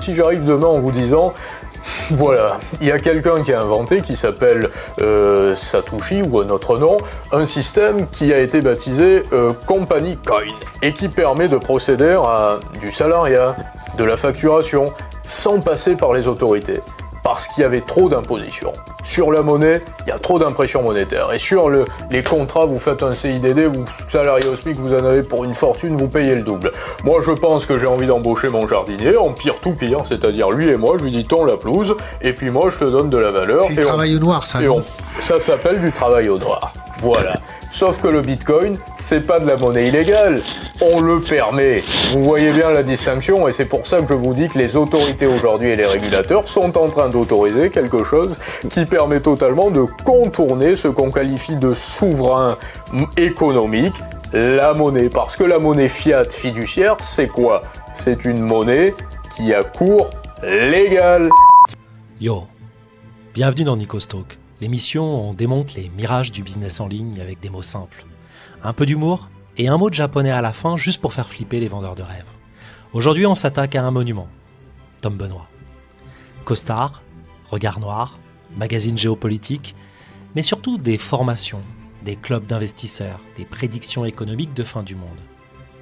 si j'arrive demain en vous disant, voilà, il y a quelqu'un qui a inventé, qui s'appelle Satoshi, ou un autre nom, un système qui a été baptisé Company Coin, et qui permet de procéder à du salariat, de la facturation, sans passer par les autorités. Parce qu'il y avait trop d'impositions. Sur la monnaie, il y a trop d'impression monétaire. Et sur les contrats, vous faites un CIDD, vous salariez au SMIC, vous en avez pour une fortune, vous payez le double. Moi, je pense que j'ai envie d'embaucher mon jardinier, en pire tout pire, c'est-à-dire lui et moi, je lui dis tond la pelouse, et puis moi, je te donne de la valeur. C'est du travail au noir, ça, non ? Ça s'appelle du travail au noir. Voilà. Sauf que le Bitcoin, c'est pas de la monnaie illégale. On le permet. Vous voyez bien la distinction, et c'est pour ça que je vous dis que les autorités aujourd'hui et les régulateurs sont en train d'autoriser quelque chose qui permet totalement de contourner ce qu'on qualifie de souverain économique, la monnaie. Parce que la monnaie fiat fiduciaire, c'est quoi ? C'est une monnaie qui a cours légal. Yo, bienvenue dans Nikos Talk, l'émission où on démonte les mirages du business en ligne avec des mots simples. Un peu d'humour et un mot de japonais à la fin juste pour faire flipper les vendeurs de rêves. Aujourd'hui, on s'attaque à un monument, Tom Benoît. Costard, regard noir, magazine géopolitique, mais surtout des formations, des clubs d'investisseurs, des prédictions économiques de fin du monde.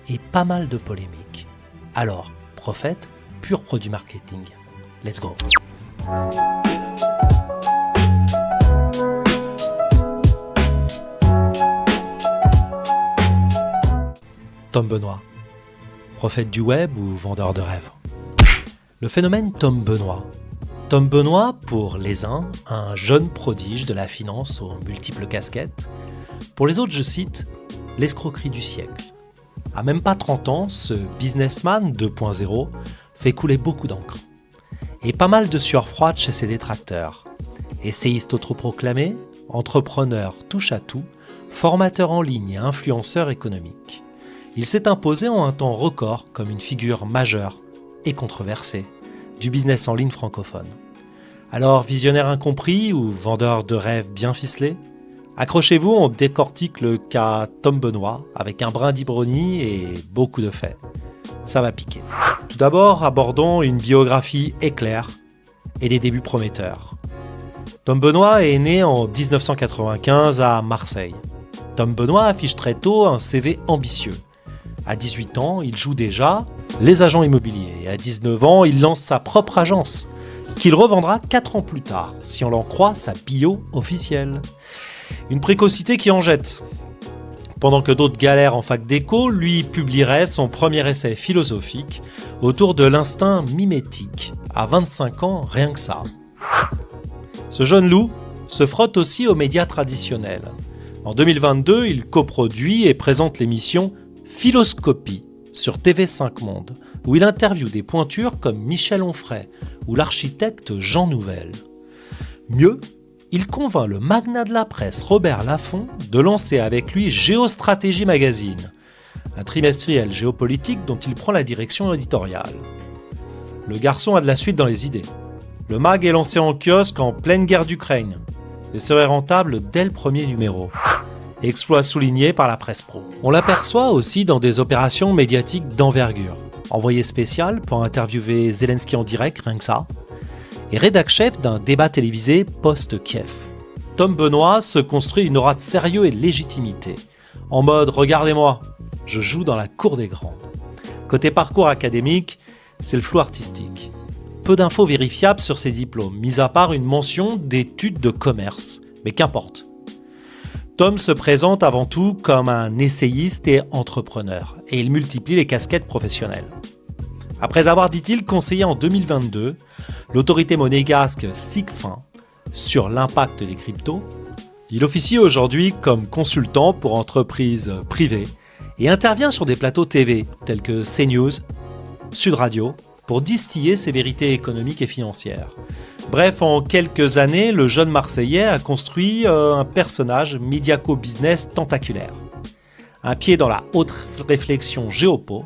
Et pas mal de polémiques. Alors, prophète ou pur produit marketing ? Let's go. Tom Benoît, prophète du web ou vendeur de rêves ? Le phénomène Tom Benoît. Tom Benoît, pour les uns, un jeune prodige de la finance aux multiples casquettes. Pour les autres, je cite, l'escroquerie du siècle. À même pas 30 ans, ce businessman 2.0 fait couler beaucoup d'encre. Et pas mal de sueur froide chez ses détracteurs. Essayiste autoproclamé, entrepreneur touche à tout, formateur en ligne et influenceur économique. Il s'est imposé en un temps record comme une figure majeure et controversée du business en ligne francophone. Alors, visionnaire incompris ou vendeur de rêves bien ficelé ? Accrochez-vous, on décortique le cas Tom Benoît avec un brin d'ironie et beaucoup de faits. Ça va piquer. Tout d'abord, abordons une biographie éclair et des débuts prometteurs. Tom Benoît est né en 1995 à Marseille. Tom Benoît affiche très tôt un CV ambitieux. À 18 ans, il joue déjà les agents immobiliers. Et à 19 ans, il lance sa propre agence, qu'il revendra 4 ans plus tard, si on l'en croit sa bio officielle. Une précocité qui en jette. Pendant que d'autres galèrent en fac d'éco, lui publierait son premier essai philosophique autour de l'instinct mimétique. À 25 ans, rien que ça. Ce jeune loup se frotte aussi aux médias traditionnels. En 2022, il coproduit et présente l'émission Philoscopie sur TV5 Monde, où il interviewe des pointures comme Michel Onfray ou l'architecte Jean Nouvel. Mieux, il convainc le magnat de la presse Robert Laffont de lancer avec lui Géostratégie Magazine, un trimestriel géopolitique dont il prend la direction éditoriale. Le garçon a de la suite dans les idées. Le mag est lancé en kiosque en pleine guerre d'Ukraine et serait rentable dès le premier numéro. Exploit souligné par la presse pro. On l'aperçoit aussi dans des opérations médiatiques d'envergure. Envoyé spécial pour interviewer Zelensky en direct, rien que ça. Et rédac-chef d'un débat télévisé post-Kiev. Tom Benoît se construit une aura de sérieux et de légitimité. En mode « regardez-moi, je joue dans la cour des grands ». Côté parcours académique, c'est le flou artistique. Peu d'infos vérifiables sur ses diplômes, mis à part une mention d'études de commerce. Mais qu'importe. Tom se présente avant tout comme un essayiste et entrepreneur, et il multiplie les casquettes professionnelles. Après avoir, dit-il, conseillé en 2022 l'autorité monégasque SICFIN sur l'impact des cryptos, il officie aujourd'hui comme consultant pour entreprises privées et intervient sur des plateaux TV tels que CNews, Sud Radio, pour distiller ses vérités économiques et financières. Bref, en quelques années, le jeune Marseillais a construit un personnage médiaco-business tentaculaire. Un pied dans la haute réflexion géopo,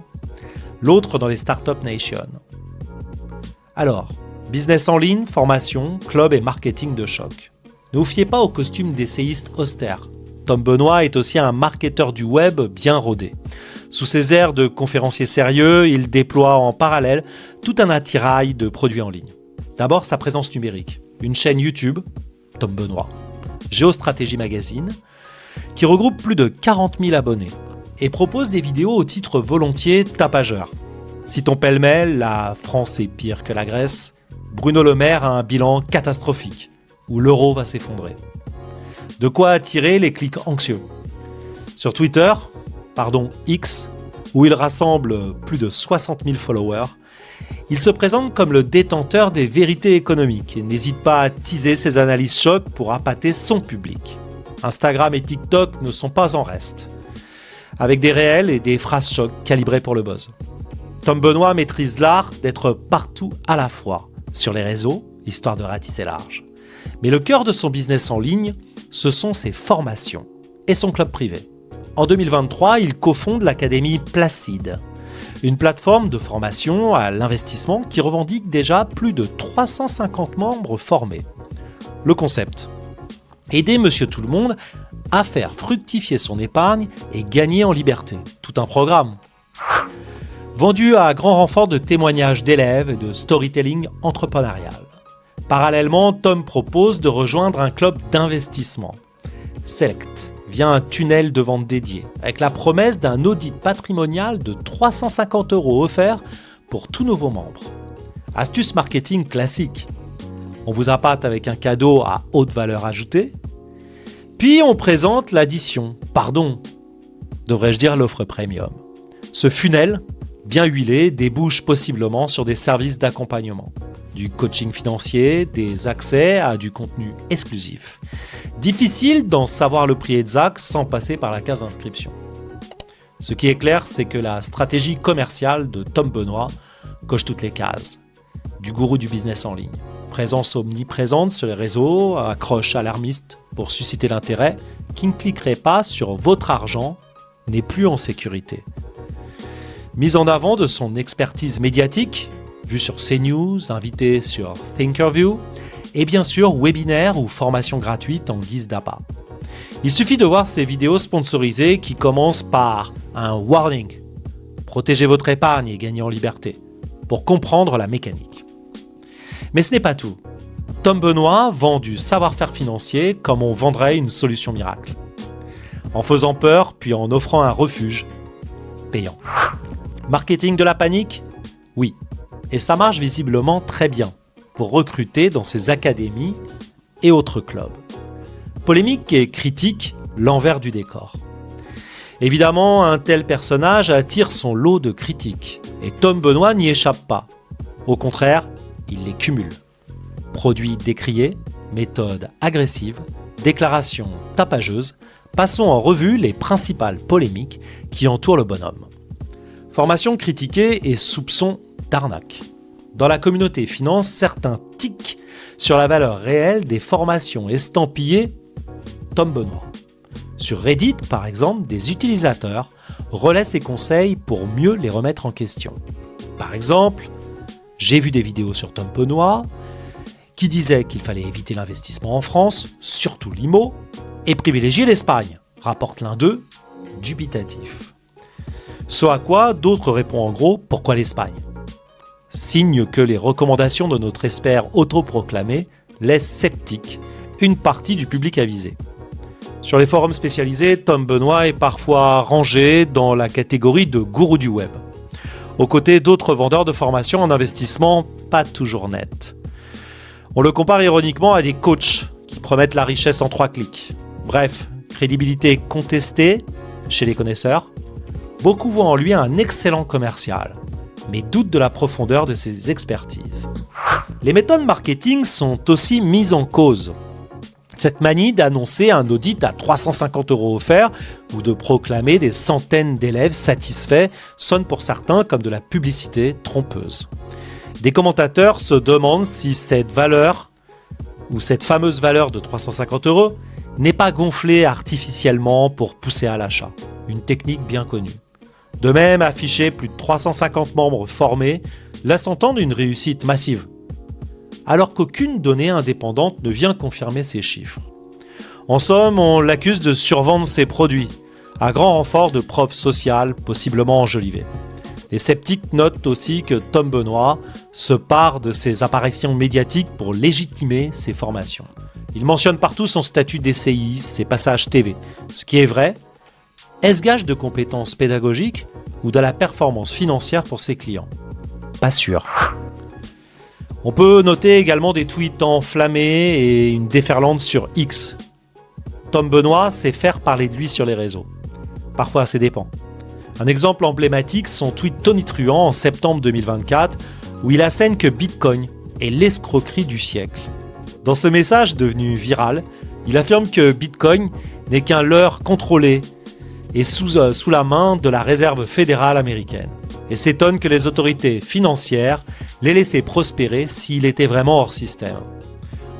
l'autre dans les Startup Nation. Alors, business en ligne, formation, club et marketing de choc. Ne vous fiez pas au costume d'essayiste austère, Tom Benoît est aussi un marketeur du web bien rodé. Sous ses airs de conférencier sérieux, il déploie en parallèle tout un attirail de produits en ligne. D'abord, sa présence numérique. Une chaîne YouTube, Tom Benoît. Géostratégie Magazine, qui regroupe plus de 40 000 abonnés et propose des vidéos au titre volontiers tapageur. Citons pêle-mêle, la France est pire que la Grèce, Bruno Le Maire a un bilan catastrophique, où l'euro va s'effondrer. De quoi attirer les clics anxieux. Sur Twitter, X, où il rassemble plus de 60 000 followers, il se présente comme le détenteur des vérités économiques et n'hésite pas à teaser ses analyses choc pour appâter son public. Instagram et TikTok ne sont pas en reste, avec des réels et des phrases choc calibrées pour le buzz. Tom Benoît maîtrise l'art d'être partout à la fois, sur les réseaux, histoire de ratisser large. Mais le cœur de son business en ligne, ce sont ses formations et son club privé. En 2023, il cofonde l'Académie Placide, une plateforme de formation à l'investissement qui revendique déjà plus de 350 membres formés. Le concept : aider Monsieur Tout-le-Monde à faire fructifier son épargne et gagner en liberté. Tout un programme. Vendu à grand renfort de témoignages d'élèves et de storytelling entrepreneurial. Parallèlement, Tom propose de rejoindre un club d'investissement, Select, via un tunnel de vente dédié, avec la promesse d'un audit patrimonial de 350 € offert pour tout nouveau membre. Astuce marketing classique. On vous appâte avec un cadeau à haute valeur ajoutée, puis on présente devrais-je dire l'offre premium. Ce funnel, bien huilé, débouche possiblement sur des services d'accompagnement, du coaching financier, des accès à du contenu exclusif. Difficile d'en savoir le prix exact sans passer par la case inscription. Ce qui est clair, c'est que la stratégie commerciale de Tom Benoît coche toutes les cases. Du gourou du business en ligne. Présence omniprésente sur les réseaux, accroche alarmiste pour susciter l'intérêt, qui ne cliquerait pas sur votre argent n'est plus en sécurité. Mise en avant de son expertise médiatique, vue sur CNews, invité sur Thinkerview, et bien sûr webinaire ou formation gratuite en guise d'appât. Il suffit de voir ces vidéos sponsorisées qui commencent par un warning, protégez votre épargne et gagnez en liberté, pour comprendre la mécanique. Mais ce n'est pas tout. Tom Benoît vend du savoir-faire financier comme on vendrait une solution miracle. En faisant peur, puis en offrant un refuge payant. Marketing de la panique ? Oui. Et ça marche visiblement très bien pour recruter dans ses académies et autres clubs. Polémique et critique, l'envers du décor. Évidemment, un tel personnage attire son lot de critiques. Et Tom Benoît n'y échappe pas. Au contraire, il les cumule. Produits décriés, méthodes agressives, déclarations tapageuses, passons en revue les principales polémiques qui entourent le bonhomme. Formation critiquée et soupçons d'arnaque. Dans la communauté finance, certains tiquent sur la valeur réelle des formations estampillées Tom Benoît. Sur Reddit, par exemple, des utilisateurs relaient ses conseils pour mieux les remettre en question. Par exemple, j'ai vu des vidéos sur Tom Benoît qui disaient qu'il fallait éviter l'investissement en France, surtout l'IMO, et privilégier l'Espagne, rapporte l'un d'eux, dubitatif. Ce à quoi d'autres répondent en gros, pourquoi l'Espagne ? Signe que les recommandations de notre expert autoproclamé laissent sceptique une partie du public avisé. Sur les forums spécialisés, Tom Benoît est parfois rangé dans la catégorie de gourou du web, aux côtés d'autres vendeurs de formations en investissement pas toujours nets. On le compare ironiquement à des coachs qui promettent la richesse en 3 clics. Bref, crédibilité contestée chez les connaisseurs. Beaucoup voient en lui un excellent commercial, mais doutent de la profondeur de ses expertises. Les méthodes marketing sont aussi mises en cause. Cette manie d'annoncer un audit à 350 € offert ou de proclamer des centaines d'élèves satisfaits sonne pour certains comme de la publicité trompeuse. Des commentateurs se demandent si cette valeur, ou cette fameuse valeur de 350 € n'est pas gonflée artificiellement pour pousser à l'achat, une technique bien connue. De même, afficher plus de 350 membres formés laisse entendre une réussite massive, alors qu'aucune donnée indépendante ne vient confirmer ces chiffres. En somme, on l'accuse de survendre ses produits, à grand renfort de preuves sociales possiblement enjolivées. Les sceptiques notent aussi que Tom Benoît se pare de ses apparitions médiatiques pour légitimer ses formations. Il mentionne partout son statut d'essayiste, ses passages TV. Ce qui est vrai, est-ce gage de compétences pédagogiques ou de la performance financière pour ses clients ? Pas sûr. On peut noter également des tweets enflammés et une déferlante sur X. Tom Benoît sait faire parler de lui sur les réseaux. Parfois à ses dépens. Un exemple emblématique, son tweet tonitruant en septembre 2024, où il assène que Bitcoin est l'escroquerie du siècle. Dans ce message devenu viral, il affirme que Bitcoin n'est qu'un leurre contrôlé et sous la main de la Réserve fédérale américaine, et s'étonne que les autorités financières l'aient laissé prospérer s'il était vraiment hors système.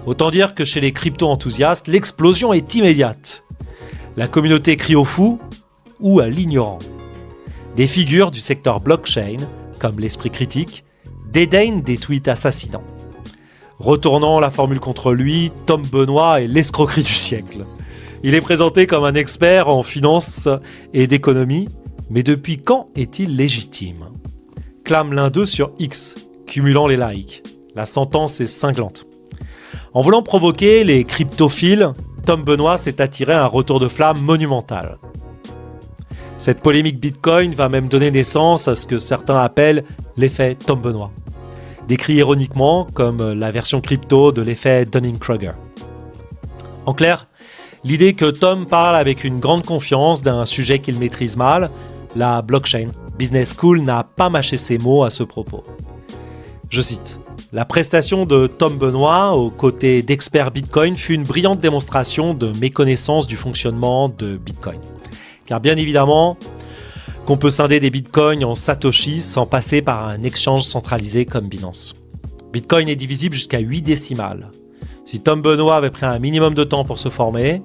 Autant dire que chez les crypto-enthousiastes, l'explosion est immédiate. La communauté crie au fou ou à l'ignorant. Des figures du secteur blockchain, comme l'Esprit Critique, dédaignent des tweets assassinants. Retournant la formule contre lui, Tom Benoît est l'escroquerie du siècle. Il est présenté comme un expert en finance et d'économie, mais depuis quand est-il légitime ? Clame l'un d'eux sur X, cumulant les likes. La sentence est cinglante. En voulant provoquer les cryptophiles, Tom Benoît s'est attiré un retour de flamme monumental. Cette polémique Bitcoin va même donner naissance à ce que certains appellent l'effet Tom Benoît, décrit ironiquement comme la version crypto de l'effet Dunning-Kruger. En clair, l'idée que Tom parle avec une grande confiance d'un sujet qu'il maîtrise mal, la blockchain business school n'a pas mâché ses mots à ce propos. Je cite. La prestation de Tom Benoît aux côtés d'experts Bitcoin fut une brillante démonstration de méconnaissance du fonctionnement de Bitcoin. Car bien évidemment, qu'on peut scinder des bitcoins en Satoshi sans passer par un exchange centralisé comme Binance. Bitcoin est divisible jusqu'à 8 décimales. Si Tom Benoît avait pris un minimum de temps pour se former,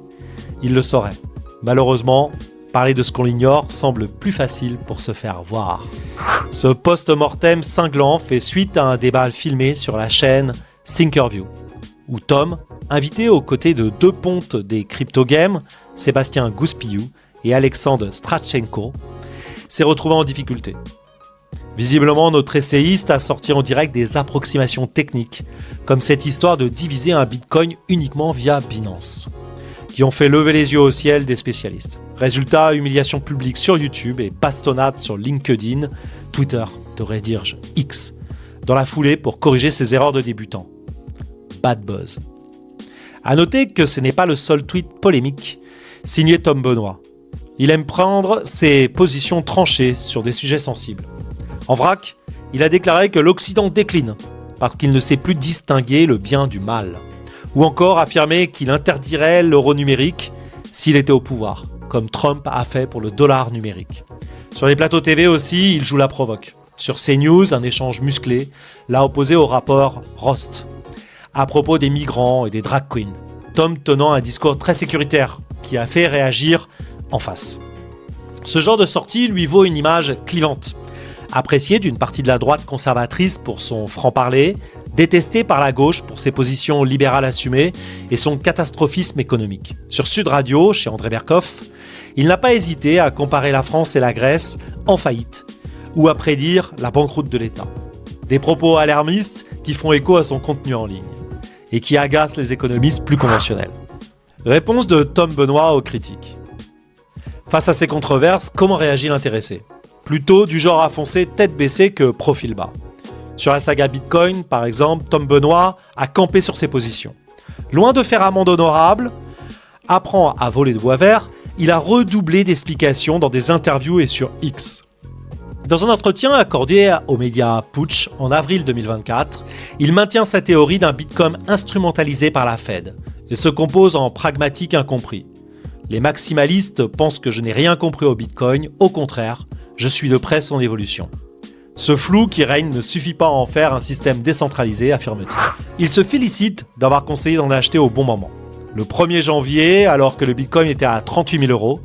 il le saurait. Malheureusement, parler de ce qu'on ignore semble plus facile pour se faire voir. Ce post-mortem cinglant fait suite à un débat filmé sur la chaîne Thinkerview, où Tom, invité aux côtés de deux pontes des crypto-games, Sébastien Gouspillou et Alexandre Strachenko, s'est retrouvé en difficulté. Visiblement, notre essayiste a sorti en direct des approximations techniques, comme cette histoire de diviser un bitcoin uniquement via Binance, qui ont fait lever les yeux au ciel des spécialistes. Résultat, humiliation publique sur YouTube et bastonnade sur LinkedIn, Twitter, devrais dire X, dans la foulée pour corriger ses erreurs de débutant. Bad buzz. A noter que ce n'est pas le seul tweet polémique signé Tom Benoît. Il aime prendre ses positions tranchées sur des sujets sensibles. En vrac, il a déclaré que l'Occident décline parce qu'il ne sait plus distinguer le bien du mal. Ou encore affirmer qu'il interdirait l'euro numérique s'il était au pouvoir, comme Trump a fait pour le dollar numérique. Sur les plateaux TV aussi, il joue la provoque. Sur CNews, un échange musclé l'a opposé au rapport Rost, à propos des migrants et des drag queens. Tom tenant un discours très sécuritaire qui a fait réagir en face. Ce genre de sortie lui vaut une image clivante, appréciée d'une partie de la droite conservatrice pour son franc-parler, détesté par la gauche pour ses positions libérales assumées et son catastrophisme économique. Sur Sud Radio, chez André Berkoff, il n'a pas hésité à comparer la France et la Grèce en faillite ou à prédire la banqueroute de l'État. Des propos alarmistes qui font écho à son contenu en ligne et qui agacent les économistes plus conventionnels. Réponse de Tom Benoît aux critiques. Face à ces controverses, comment réagit l'intéressé ? Plutôt du genre à foncer tête baissée que profil bas. Sur la saga Bitcoin, par exemple, Tom Benoît a campé sur ses positions. Loin de faire amende honorable, apprend à voler de bois vert, il a redoublé d'explications dans des interviews et sur X. Dans un entretien accordé aux médias Putsch en avril 2024, il maintient sa théorie d'un Bitcoin instrumentalisé par la Fed et se compose en pragmatique incompris. Les maximalistes pensent que je n'ai rien compris au Bitcoin, au contraire, je suis de près son évolution. Ce flou qui règne ne suffit pas à en faire un système décentralisé, affirme-t-il. Il se félicite d'avoir conseillé d'en acheter au bon moment. Le 1er janvier, alors que le Bitcoin était à 38 000 €,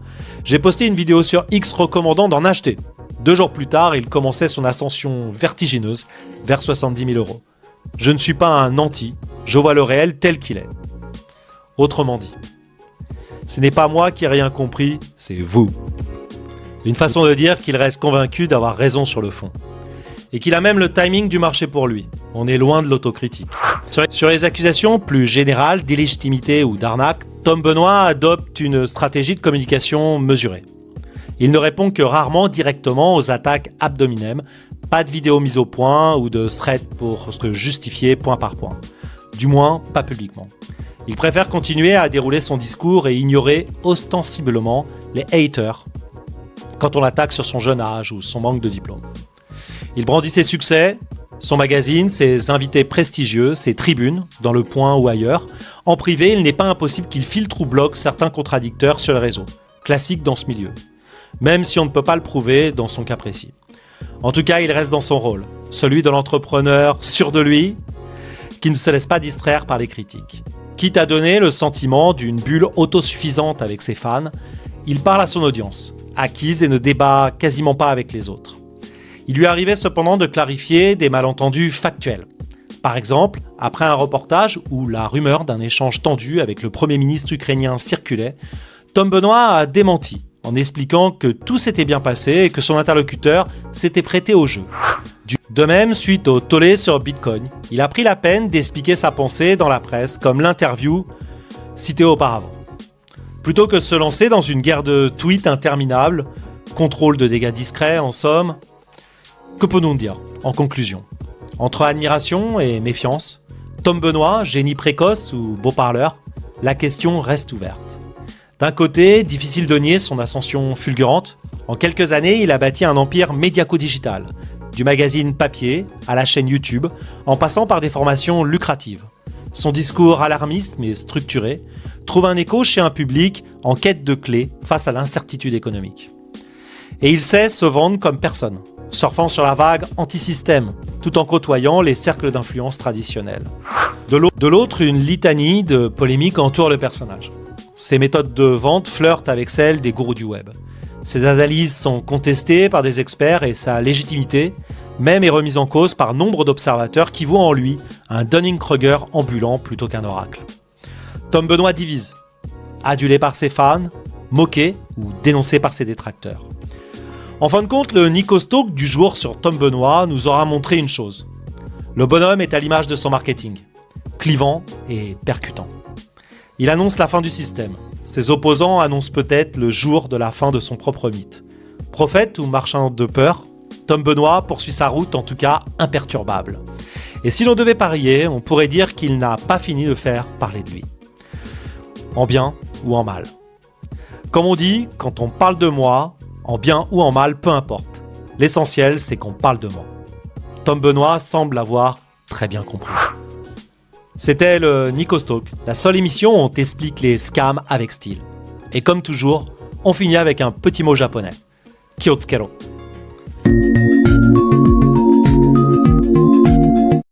j'ai posté une vidéo sur X recommandant d'en acheter. 2 jours plus tard, il commençait son ascension vertigineuse vers 70 000 €. Je ne suis pas un anti, je vois le réel tel qu'il est. Autrement dit, Ce n'est pas moi qui ai rien compris, c'est vous. Une façon de dire qu'il reste convaincu d'avoir raison sur le fond. Et qu'il a même le timing du marché pour lui. On est loin de l'autocritique. Sur les accusations plus générales d'illégitimité ou d'arnaque, Tom Benoît adopte une stratégie de communication mesurée. Il ne répond que rarement directement aux attaques ad hominem, pas de vidéo mise au point ou de thread pour se justifier point par point. Du moins, pas publiquement. Il préfère continuer à dérouler son discours et ignorer ostensiblement les haters quand on l'attaque sur son jeune âge ou son manque de diplôme. Il brandit ses succès, son magazine, ses invités prestigieux, ses tribunes, dans Le Point ou ailleurs. En privé, il n'est pas impossible qu'il filtre ou bloque certains contradicteurs sur les réseaux. Classique dans ce milieu. Même si on ne peut pas le prouver dans son cas précis. En tout cas, il reste dans son rôle, celui de l'entrepreneur sûr de lui, qui ne se laisse pas distraire par les critiques. Quitte à donner le sentiment d'une bulle autosuffisante avec ses fans, il parle à son audience, acquise et ne débat quasiment pas avec les autres. Il lui arrivait cependant de clarifier des malentendus factuels. Par exemple, après un reportage où la rumeur d'un échange tendu avec le Premier ministre ukrainien circulait, Tom Benoît a démenti en expliquant que tout s'était bien passé et que son interlocuteur s'était prêté au jeu. De même, suite au tollé sur Bitcoin, il a pris la peine d'expliquer sa pensée dans la presse, comme l'interview citée auparavant. Plutôt que de se lancer dans une guerre de tweets interminable, contrôle de dégâts discrets en somme, que peut-on dire en conclusion ? Entre admiration et méfiance, Tom Benoît, génie précoce ou beau parleur, la question reste ouverte. D'un côté, difficile de nier son ascension fulgurante. En quelques années, il a bâti un empire médiaco-digital, du magazine papier à la chaîne YouTube, en passant par des formations lucratives. Son discours alarmiste mais structuré trouve un écho chez un public en quête de clés face à l'incertitude économique. Et il sait se vendre comme personne, surfant sur la vague anti-système, tout en côtoyant les cercles d'influence traditionnels. De l'autre, une litanie de polémiques entoure le personnage. Ses méthodes de vente flirtent avec celles des gourous du web. Ses analyses sont contestées par des experts et sa légitimité même est remise en cause par nombre d'observateurs qui voient en lui un Dunning-Kruger ambulant plutôt qu'un oracle. Tom Benoît divise, adulé par ses fans, moqué ou dénoncé par ses détracteurs. En fin de compte, le Nikos Talk du jour sur Tom Benoît nous aura montré une chose. Le bonhomme est à l'image de son marketing, clivant et percutant. Il annonce la fin du système. Ses opposants annoncent peut-être le jour de la fin de son propre mythe. Prophète ou marchand de peur, Tom Benoît poursuit sa route en tout cas imperturbable. Et si l'on devait parier, on pourrait dire qu'il n'a pas fini de faire parler de lui. En bien ou en mal. Comme on dit, quand on parle de moi, en bien ou en mal, peu importe. L'essentiel, c'est qu'on parle de moi. Tom Benoît semble l'avoir très bien compris. C'était le Nikos Talk, la seule émission où on t'explique les scams avec style. Et comme toujours, on finit avec un petit mot japonais. Kyotsukero.